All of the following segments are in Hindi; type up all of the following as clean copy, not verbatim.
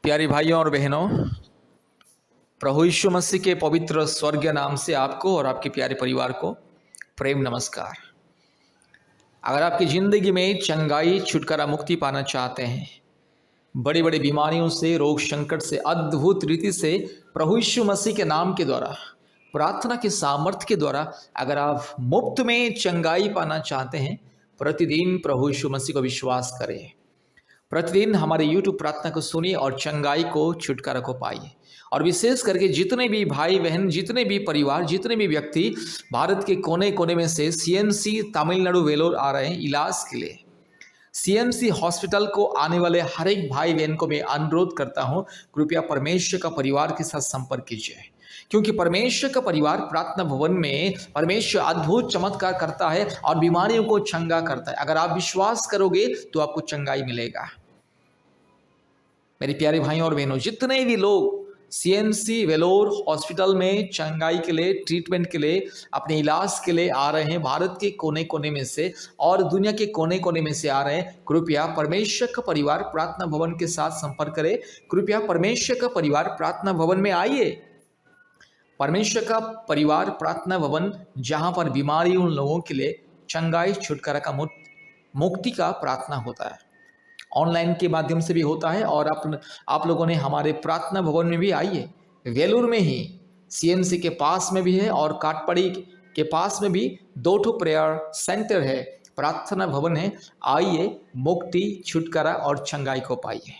प्यारे भाइयों और बहनों, प्रभु यीशु मसीह के पवित्र स्वर्गीय नाम से आपको और आपके प्यारे परिवार को प्रेम नमस्कार। अगर आपकी ज़िंदगी में चंगाई, छुटकारा, मुक्ति पाना चाहते हैं, बड़ी बड़ी बीमारियों से, रोग संकट से अद्भुत रीति से प्रभु यीशु मसीह के नाम के द्वारा, प्रार्थना के सामर्थ्य के द्वारा अगर आप मुफ्त में चंगाई पाना चाहते हैं, प्रतिदिन प्रभु यीशु मसीह को विश्वास करें। प्रतिदिन हमारे YouTube प्रार्थना को सुनिए और चंगाई को, छुटकारा को पाइए। और विशेष करके जितने भी भाई बहन, जितने भी परिवार, जितने भी व्यक्ति भारत के कोने कोने में से CMC तमिलनाडु वेलोर आ रहे हैं इलाज के लिए, CMC हॉस्पिटल को आने वाले हर एक भाई बहन को मैं अनुरोध करता हूं, कृपया परमेश्वर का परिवार के साथ संपर्क कीजिए, क्योंकि परमेश्वर का परिवार प्रार्थना भवन में परमेश्वर अद्भुत चमत्कार करता है और बीमारियों को चंगा करता है। अगर आप विश्वास करोगे तो आपको चंगाई मिलेगा। मेरे प्यारे भाइयों और बहनों, जितने भी लोग CMC वेलोर हॉस्पिटल में चंगाई के लिए, ट्रीटमेंट के लिए, अपने इलाज के लिए आ रहे हैं, भारत के कोने कोने में से और दुनिया के कोने कोने में से आ रहे हैं, कृपया परमेश्वर का परिवार प्रार्थना भवन के साथ संपर्क करें। कृपया परमेश्वर का परिवार प्रार्थना भवन में आइए। परमेश्वर का परिवार प्रार्थना भवन, जहां पर बीमारी उन लोगों के लिए चंगाई, छुटकारा का, मुक्ति का प्रार्थना होता है। ऑनलाइन के माध्यम से भी होता है और आप लोगों ने हमारे प्रार्थना भवन में भी आइए। वेलूर में ही CMC के पास में भी है और काटपड़ी के पास में भी 2 प्रेयर सेंटर है, प्रार्थना भवन है। आइए, मुक्ति, छुटकारा और चंगाई को पाइए।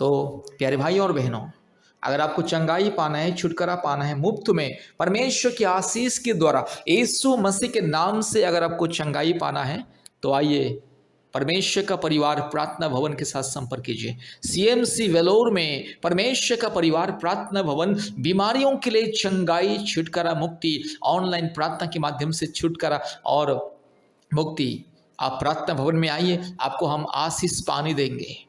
तो प्यारे भाइयों और बहनों, अगर आपको चंगाई पाना है, छुटकारा पाना है मुफ्त में, परमेश्वर की आशीष के द्वारा, यीशु मसीह के नाम से अगर आपको चंगाई पाना है, तो आइए परमेश्वर का परिवार प्रार्थना भवन के साथ संपर्क कीजिए। CMC वेलोर में परमेश्वर का परिवार प्रार्थना भवन बीमारियों के लिए चंगाई, छुटकारा, मुक्ति, ऑनलाइन प्रार्थना के माध्यम से छुटकारा और मुक्ति। आप प्रार्थना भवन में आइए, आपको हम आशीष पानी देंगे,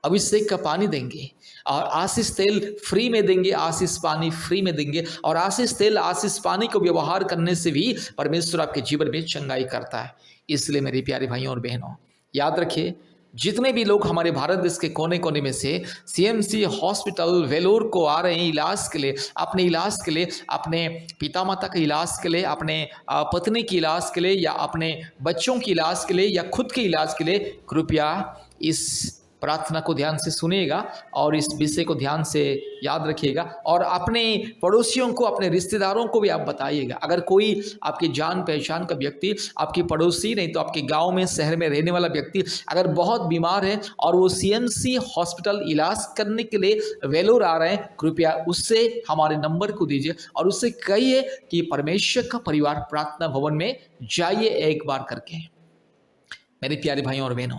अभिषेक का पानी देंगे और आशीष तेल फ्री में देंगे, आशीष पानी फ्री में देंगे। और आशीष तेल, आशीष पानी को व्यवहार करने से भी परमेश्वर आपके जीवन में चंगाई करता है। इसलिए मेरे प्यारे भाइयों और बहनों, याद रखिए, जितने भी लोग हमारे भारत देश के कोने कोने में से CMC हॉस्पिटल वेलोर को आ रहे हैं इलाज के लिए, अपने इलाज के लिए, अपने पिता माता के इलाज के लिए, अपने पत्नी के इलाज के लिए, या अपने बच्चों के इलाज के लिए, या खुद के इलाज के लिए, कृपया इस प्रार्थना को ध्यान से सुनिएगा और इस विषय को ध्यान से याद रखिएगा और अपने पड़ोसियों को, अपने रिश्तेदारों को भी आप बताइएगा। अगर कोई आपकी जान पहचान का व्यक्ति, आपकी पड़ोसी नहीं तो आपके गांव में, शहर में रहने वाला व्यक्ति अगर बहुत बीमार है और वो CMC हॉस्पिटल इलाज करने के लिए वेलोर आ रहे हैं, कृपया उससे हमारे नंबर को दीजिए और उससे कहिए कि परमेश्वर का परिवार प्रार्थना भवन में जाइए एक बार करके। मेरे प्यारे भाइयों और बहनों,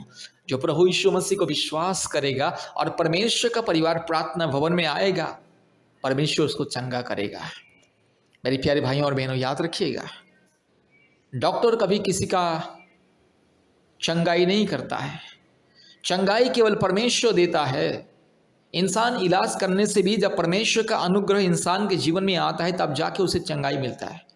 जो प्रभु यीशु मसीह को विश्वास करेगा और परमेश्वर का परिवार प्रार्थना भवन में आएगा, परमेश्वर उसको चंगा करेगा। मेरे प्यारे भाइयों और बहनों, याद रखिएगा, डॉक्टर कभी किसी का चंगाई नहीं करता है, चंगाई केवल परमेश्वर देता है। इंसान इलाज करने से भी जब परमेश्वर का अनुग्रह इंसान के जीवन में आता है, तब जाके उसे चंगाई मिलता है।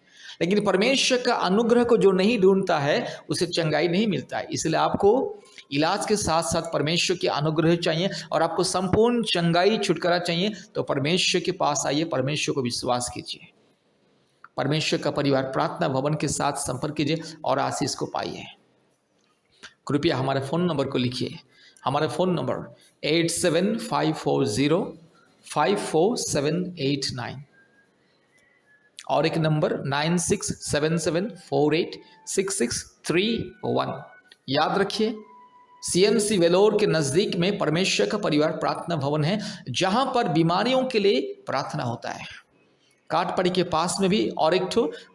लेकिन परमेश्वर का अनुग्रह को जो नहीं ढूंढता है, उसे चंगाई नहीं मिलता है। इसलिए आपको इलाज के साथ साथ परमेश्वर के अनुग्रह चाहिए और आपको संपूर्ण चंगाई, छुटकारा चाहिए, तो परमेश्वर के पास आइए, परमेश्वर को विश्वास कीजिए, परमेश्वर का परिवार प्रार्थना भवन के साथ संपर्क कीजिए और आशीष को पाइए। कृपया हमारे फ़ोन नंबर को लिखिए। हमारा फ़ोन नंबर 8754054789 और एक नंबर 9677486631। याद रखिए, CMC वेलोर के नज़दीक में परमेश्वर का परिवार प्रार्थना भवन है, जहां पर बीमारियों के लिए प्रार्थना होता है। काटपड़ी के पास में भी और एक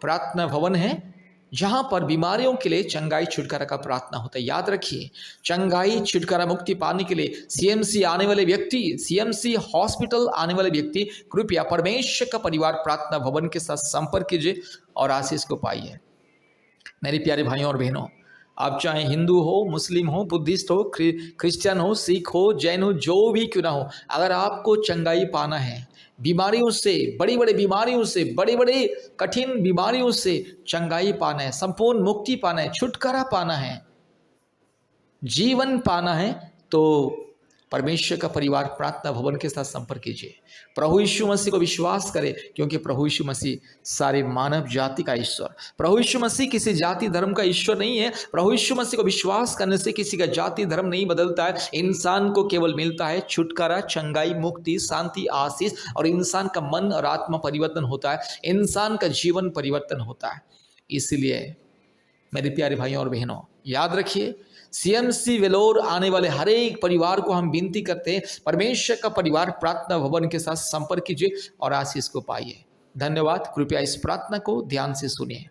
प्रार्थना भवन है, जहां पर बीमारियों के लिए चंगाई, छुटकारा का प्रार्थना होता है। याद रखिए, चंगाई, छुटकारा, मुक्ति पाने के लिए CMC आने वाले व्यक्ति, CMC हॉस्पिटल आने वाले व्यक्ति, कृपया परमेश्वर का परिवार प्रार्थना भवन के साथ संपर्क कीजिए और आशीष को पाइए। मेरे प्यारे भाइयों और बहनों, आप चाहे हिंदू हो, मुस्लिम हो, बुद्धिस्ट हो, क्रिश्चियन हो, सिख हो, जैन हो, जो भी क्यों ना हो, अगर आपको चंगाई पाना है, बीमारियों से, बड़ी बड़ी बीमारियों से, बड़ी बड़ी कठिन बीमारियों से चंगाई पाना है, संपूर्ण मुक्ति पाना है, छुटकारा पाना है, जीवन पाना है, तो परमेश्वर का परिवार प्रार्थना भवन के साथ संपर्क कीजिए। प्रभु यीशु मसीह को विश्वास करें, क्योंकि प्रभु यीशु मसीह सारे मानव जाति का ईश्वर। प्रभु यीशु मसीह किसी जाति धर्म का ईश्वर नहीं है। प्रभु यीशु मसीह को विश्वास करने से किसी का जाति धर्म नहीं बदलता है। इंसान को केवल मिलता है छुटकारा, चंगाई, मुक्ति, शांति, आशीष, और इंसान का मन और आत्मा परिवर्तन होता है, इंसान का जीवन परिवर्तन होता है। इसलिए मेरे प्यारे भाइयों और बहनों, याद रखिए, सीएमसी वेलोर आने वाले हर एक परिवार को हम विनती करते हैं, परमेश्वर का परिवार प्रार्थना भवन के साथ संपर्क कीजिए और आशीष को पाइए। धन्यवाद। कृपया इस प्रार्थना को ध्यान से सुनिए।